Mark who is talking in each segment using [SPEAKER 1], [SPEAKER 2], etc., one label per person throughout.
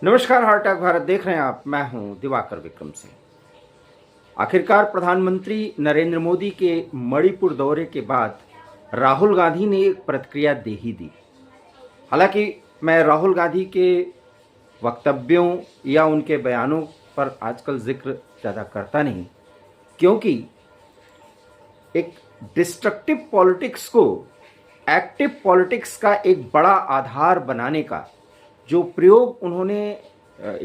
[SPEAKER 1] नमस्कार, heart attack Bharat देख रहे हैं आप। मैं हूं दिवाकर विक्रम सिंह। आखिरकार प्रधानमंत्री नरेंद्र मोदी के मणिपुर दौरे के बाद राहुल गांधी ने एक प्रतिक्रिया दे ही दी। हालांकि मैं राहुल गांधी के वक्तव्यों या उनके बयानों पर आजकल जिक्र ज़्यादा करता नहीं, क्योंकि एक डिस्ट्रक्टिव पॉलिटिक्स को एक्टिव पॉलिटिक्स का एक बड़ा आधार बनाने का जो प्रयोग उन्होंने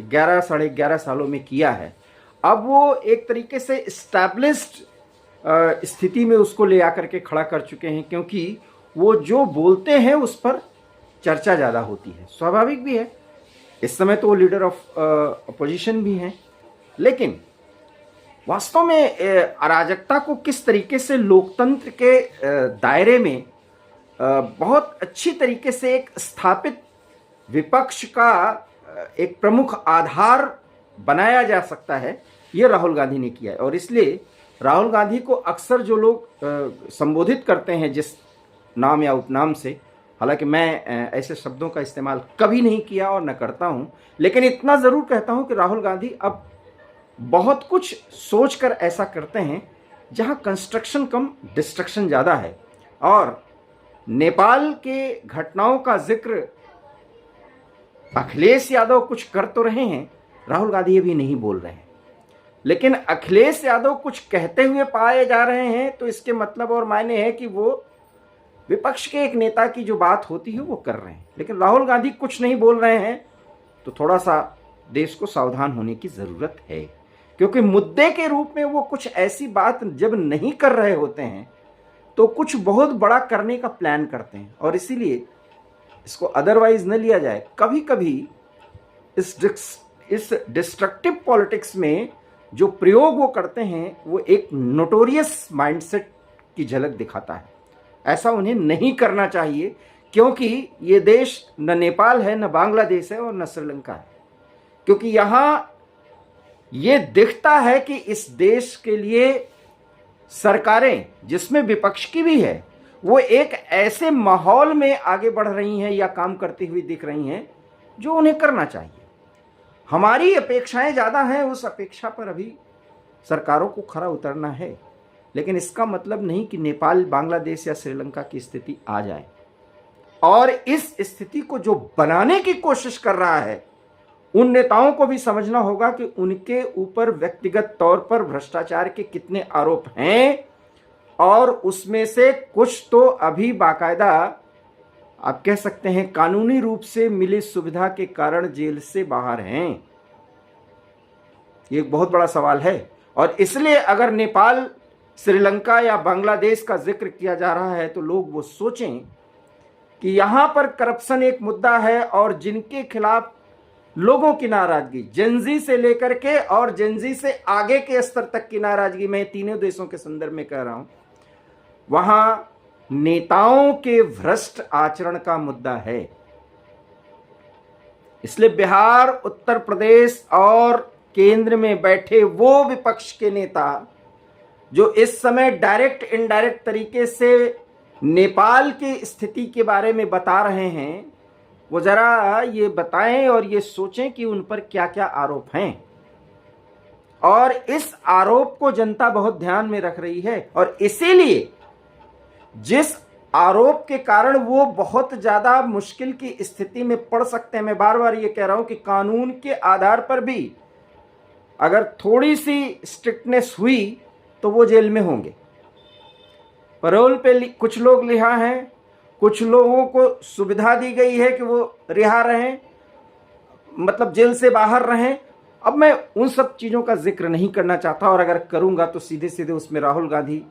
[SPEAKER 1] 11 साढ़े 11 सालों में किया है, अब वो एक तरीके से इस्टेब्लिश्ड स्थिति में उसको ले आकर के खड़ा कर चुके हैं, क्योंकि वो जो बोलते हैं उस पर चर्चा ज़्यादा होती है। स्वाभाविक भी है, इस समय तो वो लीडर ऑफ अपोजिशन भी हैं, लेकिन वास्तव में अराजकता को किस तरीके से लोकतंत्र के दायरे में बहुत अच्छी तरीके से एक स्थापित विपक्ष का एक प्रमुख आधार बनाया जा सकता है, ये राहुल गांधी ने किया है। और इसलिए राहुल गांधी को अक्सर जो लोग संबोधित करते हैं जिस नाम या उपनाम से, हालांकि मैं ऐसे शब्दों का इस्तेमाल कभी नहीं किया और न करता हूं, लेकिन इतना ज़रूर कहता हूं कि राहुल गांधी अब बहुत कुछ सोचकर ऐसा करते हैं जहां कंस्ट्रक्शन कम डिस्ट्रक्शन ज़्यादा है। और नेपाल के घटनाओं का जिक्र अखिलेश यादव कुछ कर तो रहे हैं, राहुल गांधी अभी नहीं बोल रहे हैं, लेकिन अखिलेश यादव कुछ कहते हुए पाए जा रहे हैं, तो इसके मतलब और मायने है कि वो विपक्ष के एक नेता की जो बात होती है वो कर रहे हैं। लेकिन राहुल गांधी कुछ नहीं बोल रहे हैं, तो थोड़ा सा देश को सावधान होने की ज़रूरत है, क्योंकि मुद्दे के रूप में वो कुछ ऐसी बात जब नहीं कर रहे होते हैं तो कुछ बहुत बड़ा करने का प्लान करते हैं। और इसीलिए इसको अदरवाइज न लिया जाए। कभी कभी इस डिस्ट्रक्टिव पॉलिटिक्स में जो प्रयोग वो करते हैं वो एक नोटोरियस माइंडसेट की झलक दिखाता है। ऐसा उन्हें नहीं करना चाहिए, क्योंकि ये देश न नेपाल है, न बांग्लादेश है और न श्रीलंका है। क्योंकि यहाँ ये दिखता है कि इस देश के लिए सरकारें, जिसमें विपक्ष की भी है, वो एक ऐसे माहौल में आगे बढ़ रही हैं या काम करती हुई दिख रही हैं जो उन्हें करना चाहिए। हमारी अपेक्षाएं ज़्यादा हैं, उस अपेक्षा पर अभी सरकारों को खरा उतरना है। लेकिन इसका मतलब नहीं कि नेपाल, बांग्लादेश या श्रीलंका की स्थिति आ जाए। और इस स्थिति को जो बनाने की कोशिश कर रहा है, उन नेताओं को भी समझना होगा कि उनके ऊपर व्यक्तिगत तौर पर भ्रष्टाचार के कितने आरोप हैं, और उसमें से कुछ तो अभी बाकायदा आप कह सकते हैं कानूनी रूप से मिली सुविधा के कारण जेल से बाहर हैं। ये एक बहुत बड़ा सवाल है। और इसलिए अगर नेपाल, श्रीलंका या बांग्लादेश का जिक्र किया जा रहा है तो लोग वो सोचें कि यहां पर करप्शन एक मुद्दा है, और जिनके खिलाफ लोगों की नाराजगी, जेनजी से लेकर के और जेनजी से आगे के स्तर तक की नाराजगी, मैं तीनों देशों के संदर्भ में कह रहा हूं, वहां नेताओं के भ्रष्ट आचरण का मुद्दा है। इसलिए बिहार, उत्तर प्रदेश और केंद्र में बैठे वो विपक्ष के नेता जो इस समय डायरेक्ट इनडायरेक्ट तरीके से नेपाल की स्थिति के बारे में बता रहे हैं, वो जरा ये बताएं और ये सोचें कि उन पर क्या क्या आरोप हैं। और इस आरोप को जनता बहुत ध्यान में रख रही है, और इसीलिए जिस आरोप के कारण वो बहुत ज्यादा मुश्किल की स्थिति में पड़ सकते हैं, मैं बार बार ये कह रहा हूं कि कानून के आधार पर भी अगर थोड़ी सी स्ट्रिक्टनेस हुई तो वो जेल में होंगे। पैरोल पे कुछ लोग रिहा हैं, कुछ लोगों को सुविधा दी गई है कि वो रिहा रहें, मतलब जेल से बाहर रहें। अब मैं उन सब चीज़ों का जिक्र नहीं करना चाहता, और अगर करूंगा तो सीधे सीधे उसमें राहुल गांधी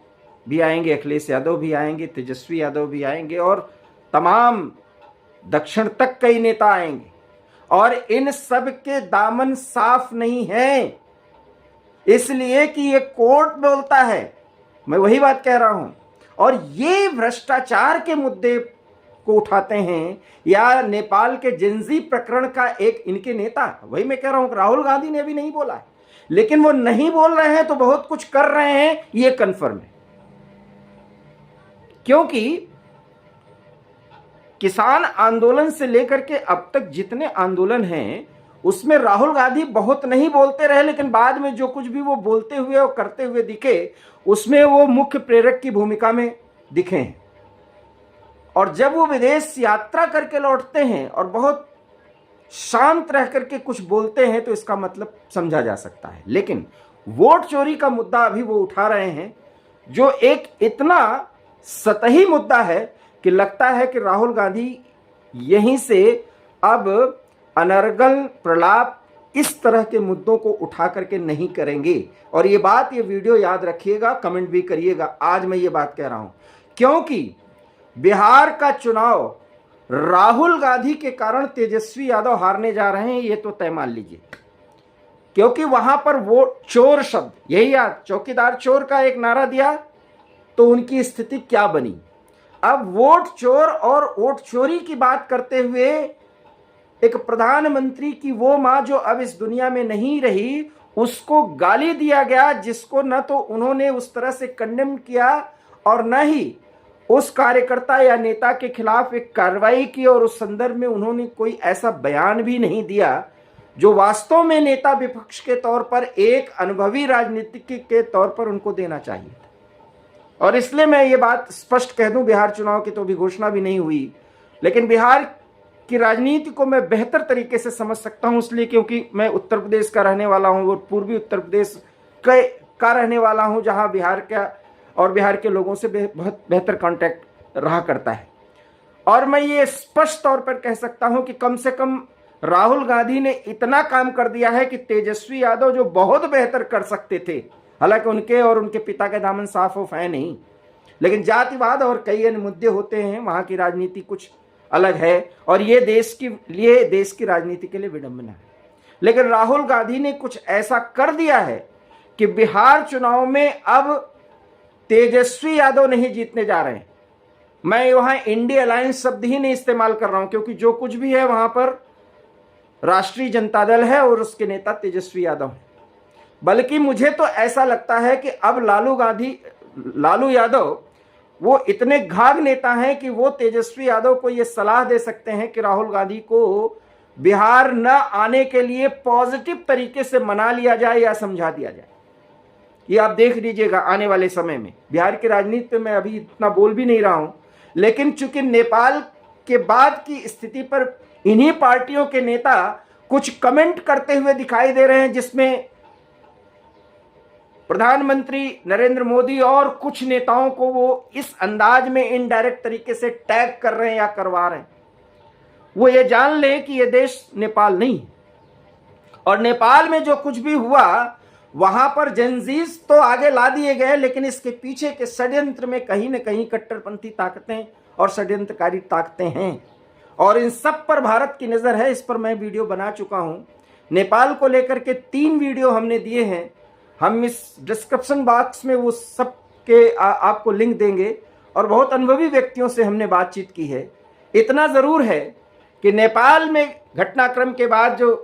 [SPEAKER 1] भी आएंगे, अखिलेश यादव भी आएंगे, तेजस्वी यादव भी आएंगे, और तमाम दक्षिण तक कई नेता आएंगे। और इन सब के दामन साफ नहीं हैं, इसलिए कि ये कोर्ट बोलता है, मैं वही बात कह रहा हूं। और ये भ्रष्टाचार के मुद्दे को उठाते हैं, या नेपाल के जेनजी प्रकरण का एक इनके नेता, वही मैं कह रहा हूं, राहुल गांधी ने भी नहीं बोला है, लेकिन वो नहीं बोल रहे हैं तो बहुत कुछ कर रहे हैं, ये कन्फर्म है। क्योंकि किसान आंदोलन से लेकर के अब तक जितने आंदोलन हैं उसमें राहुल गांधी बहुत नहीं बोलते रहे, लेकिन बाद में जो कुछ भी वो बोलते हुए और करते हुए दिखे उसमें वो मुख्य प्रेरक की भूमिका में दिखे हैं। और जब वो विदेश यात्रा करके लौटते हैं और बहुत शांत रह करके कुछ बोलते हैं तो इसका मतलब समझा जा सकता है। लेकिन वोट चोरी का मुद्दा अभी वो उठा रहे हैं, जो एक इतना सतही मुद्दा है कि लगता है कि राहुल गांधी यहीं से अब अनर्गल प्रलाप इस तरह के मुद्दों को उठा करके नहीं करेंगे। और ये बात, ये वीडियो याद रखिएगा, कमेंट भी करिएगा। आज मैं ये बात कह रहा हूं क्योंकि बिहार का चुनाव राहुल गांधी के कारण तेजस्वी यादव हारने जा रहे हैं, ये तो तय मान लीजिए। क्योंकि वहां पर वो चोर शब्द, यही याद, चौकीदार चोर का एक नारा दिया तो उनकी स्थिति क्या बनी। अब वोट चोर और वोट चोरी की बात करते हुए एक प्रधानमंत्री की वो मां जो अब इस दुनिया में नहीं रही, उसको गाली दिया गया, जिसको न तो उन्होंने उस तरह से कंडेम किया और न ही उस कार्यकर्ता या नेता के खिलाफ एक कार्रवाई की, और उस संदर्भ में उन्होंने कोई ऐसा बयान भी नहीं दिया जो वास्तव में नेता विपक्ष के तौर पर, एक अनुभवी राजनीतिज्ञ के तौर पर उनको देना चाहिए। और इसलिए मैं ये बात स्पष्ट कह दूं, बिहार चुनाव की तो अभी घोषणा भी नहीं हुई, लेकिन बिहार की राजनीति को मैं बेहतर तरीके से समझ सकता हूं, इसलिए क्योंकि मैं उत्तर प्रदेश का रहने वाला हूं और पूर्वी उत्तर प्रदेश का रहने वाला हूं, जहां बिहार का और बिहार के लोगों से बहुत बेहतर कांटेक्ट रहा करता है। और मैं ये स्पष्ट तौर पर कह सकता हूं कि कम से कम राहुल गांधी ने इतना काम कर दिया है कि तेजस्वी यादव जो बहुत बेहतर कर सकते थे, हालांकि उनके और उनके पिता के दामन साफ ऑफ है नहीं, लेकिन जातिवाद और कई अन्य मुद्दे होते हैं, वहां की राजनीति कुछ अलग है और ये देश की राजनीति के लिए विडंबना है। लेकिन राहुल गांधी ने कुछ ऐसा कर दिया है कि बिहार चुनाव में अब तेजस्वी यादव नहीं जीतने जा रहे हैं। मैं वहां इंडिया अलायंस शब्द ही नहीं इस्तेमाल कर रहा हूं, क्योंकि जो कुछ भी है वहां पर राष्ट्रीय जनता दल है और उसके नेता तेजस्वी यादव हैं। बल्कि मुझे तो ऐसा लगता है कि अब लालू यादव वो इतने घाघ नेता हैं कि वो तेजस्वी यादव को ये सलाह दे सकते हैं कि राहुल गांधी को बिहार न आने के लिए पॉजिटिव तरीके से मना लिया जाए या समझा दिया जाए। ये आप देख लीजिएगा आने वाले समय में। बिहार की राजनीति पे मैं अभी इतना बोल भी नहीं रहा हूं, लेकिन चूंकि नेपाल के बाद की स्थिति पर इन्हीं पार्टियों के नेता कुछ कमेंट करते हुए दिखाई दे रहे हैं, जिसमें प्रधानमंत्री नरेंद्र मोदी और कुछ नेताओं को वो इस अंदाज में इनडायरेक्ट तरीके से टैग कर रहे हैं या करवा रहे हैं। वो ये जान ले कि ये देश नेपाल नहीं है, और नेपाल में जो कुछ भी हुआ वहां पर जेनजीज तो आगे ला दिए गए, लेकिन इसके पीछे के षड्यंत्र में कहीं न कहीं कट्टरपंथी ताकतें और षड्यंत्रकारी ताकतें हैं, और इन सब पर भारत की नजर है। इस पर मैं वीडियो बना चुका हूं। नेपाल को लेकर के 3 वीडियो हमने दिए हैं, हम इस डिस्क्रिप्शन बॉक्स में वो सब के आपको लिंक देंगे, और बहुत अनुभवी व्यक्तियों से हमने बातचीत की है। इतना जरूर है कि नेपाल में घटनाक्रम के बाद जो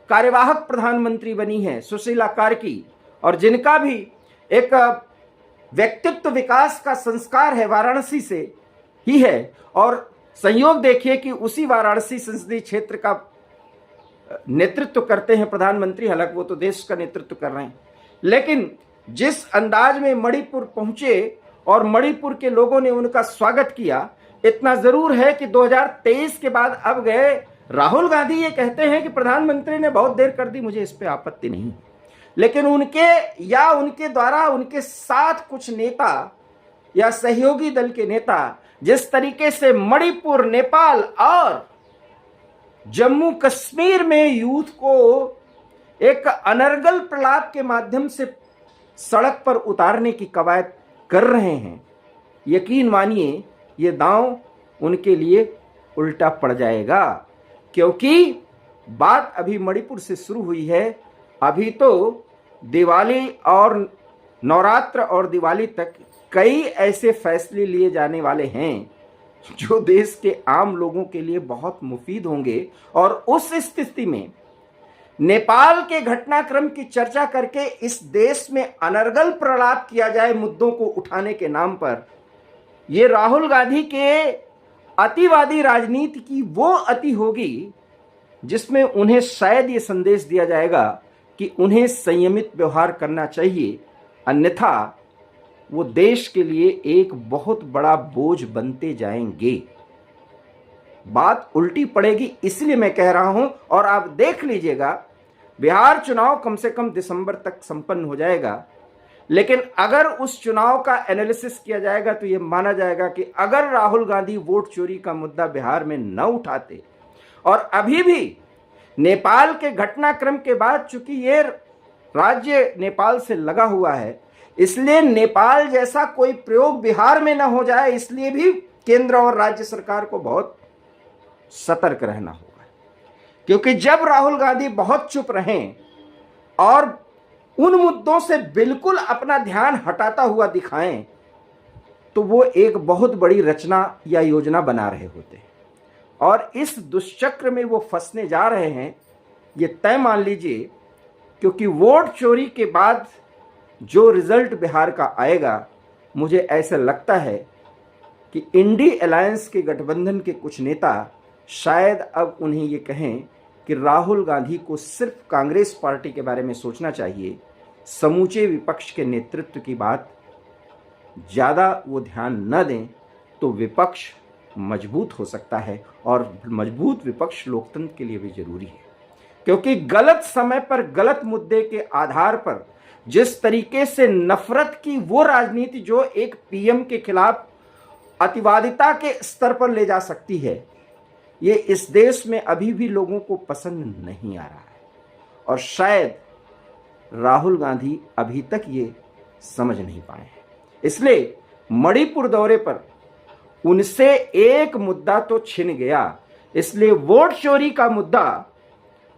[SPEAKER 1] कार्यवाहक प्रधानमंत्री बनी है सुशीला कार्की, और जिनका भी एक व्यक्तित्व विकास का संस्कार है, वाराणसी से ही है, और संयोग देखिए कि उसी वाराणसी संसदीय क्षेत्र का नेतृत्व करते हैं प्रधानमंत्री। हालांकि वो तो देश का नेतृत्व कर रहे हैं, लेकिन जिस अंदाज में मणिपुर पहुंचे और मणिपुर के लोगों ने उनका स्वागत किया, इतना जरूर है कि 2023 के बाद अब गए राहुल गांधी ये कहते हैं कि प्रधानमंत्री ने बहुत देर कर दी, मुझे इस पे आपत्ति नहीं, लेकिन उनके द्वारा उनके साथ कुछ नेता या सहयोगी दल के नेता जिस तरीके से मणिपुर, नेपाल और जम्मू कश्मीर में यूथ को एक अनर्गल प्रलाप के माध्यम से सड़क पर उतारने की कवायद कर रहे हैं, यकीन मानिए ये दांव उनके लिए उल्टा पड़ जाएगा। क्योंकि बात अभी मणिपुर से शुरू हुई है, अभी तो दिवाली और नवरात्र और दिवाली तक कई ऐसे फैसले लिए जाने वाले हैं जो देश के आम लोगों के लिए बहुत मुफीद होंगे। और उस स्थिति में नेपाल के घटनाक्रम की चर्चा करके इस देश में अनर्गल प्रलाप किया जाए मुद्दों को उठाने के नाम पर, ये राहुल गांधी के अतिवादी राजनीति की वो अति होगी जिसमें उन्हें शायद ये संदेश दिया जाएगा कि उन्हें संयमित व्यवहार करना चाहिए, अन्यथा वो देश के लिए एक बहुत बड़ा बोझ बनते जाएंगे। बात उल्टी पड़ेगी, इसलिए मैं कह रहा हूं। और आप देख लीजिएगा, बिहार चुनाव कम से कम दिसंबर तक संपन्न हो जाएगा, लेकिन अगर उस चुनाव का एनालिसिस किया जाएगा तो यह माना जाएगा कि अगर राहुल गांधी वोट चोरी का मुद्दा बिहार में न उठाते, और अभी भी नेपाल के घटनाक्रम के बाद, चूंकि ये राज्य नेपाल से लगा हुआ है, इसलिए नेपाल जैसा कोई प्रयोग बिहार में न हो जाए, इसलिए भी केंद्र और राज्य सरकार को बहुत सतर्क रहना होगा। क्योंकि जब राहुल गांधी बहुत चुप रहें और उन मुद्दों से बिल्कुल अपना ध्यान हटाता हुआ दिखाएं, तो वो एक बहुत बड़ी रचना या योजना बना रहे होते हैं और इस दुष्चक्र में वो फंसने जा रहे हैं, ये तय मान लीजिए। क्योंकि वोट चोरी के बाद जो रिजल्ट बिहार का आएगा, मुझे ऐसा लगता है कि इंडी अलायंस के गठबंधन के कुछ नेता शायद अब उन्हें ये कहें कि राहुल गांधी को सिर्फ कांग्रेस पार्टी के बारे में सोचना चाहिए, समूचे विपक्ष के नेतृत्व की बात ज़्यादा वो ध्यान न दें, तो विपक्ष मजबूत हो सकता है। और मजबूत विपक्ष लोकतंत्र के लिए भी जरूरी है, क्योंकि गलत समय पर गलत मुद्दे के आधार पर जिस तरीके से नफरत की वो राजनीति जो एक पीएम के खिलाफ अतिवादिता के स्तर पर ले जा सकती है, ये इस देश में अभी भी लोगों को पसंद नहीं आ रहा है। और शायद राहुल गांधी अभी तक ये समझ नहीं पाए हैं। इसलिए मणिपुर दौरे पर उनसे एक मुद्दा तो छिन गया, इसलिए वोट चोरी का मुद्दा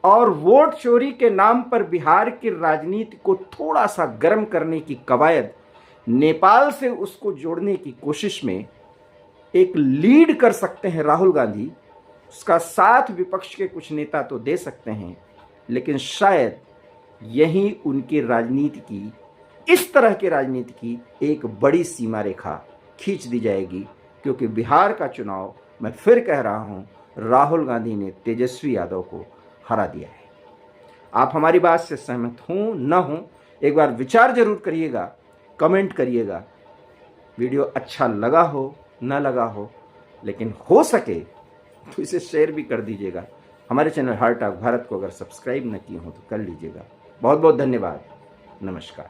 [SPEAKER 1] और वोट चोरी के नाम पर बिहार की राजनीति को थोड़ा सा गर्म करने की कवायद, नेपाल से उसको जोड़ने की कोशिश में एक लीड कर सकते हैं राहुल गांधी। उसका साथ विपक्ष के कुछ नेता तो दे सकते हैं, लेकिन शायद यही उनकी राजनीति की, इस तरह की राजनीति की एक बड़ी सीमा रेखा खींच दी जाएगी। क्योंकि बिहार का चुनाव, मैं फिर कह रहा हूं, राहुल गांधी ने तेजस्वी यादव को हरा दिया है। आप हमारी बात से सहमत हों न हों, एक बार विचार जरूर करिएगा, कमेंट करिएगा। वीडियो अच्छा लगा हो न लगा हो, लेकिन हो सके तो इसे शेयर भी कर दीजिएगा। हमारे चैनल हार्ट ऑफ भारत को अगर सब्सक्राइब न किए हो तो कर लीजिएगा। बहुत बहुत धन्यवाद। नमस्कार।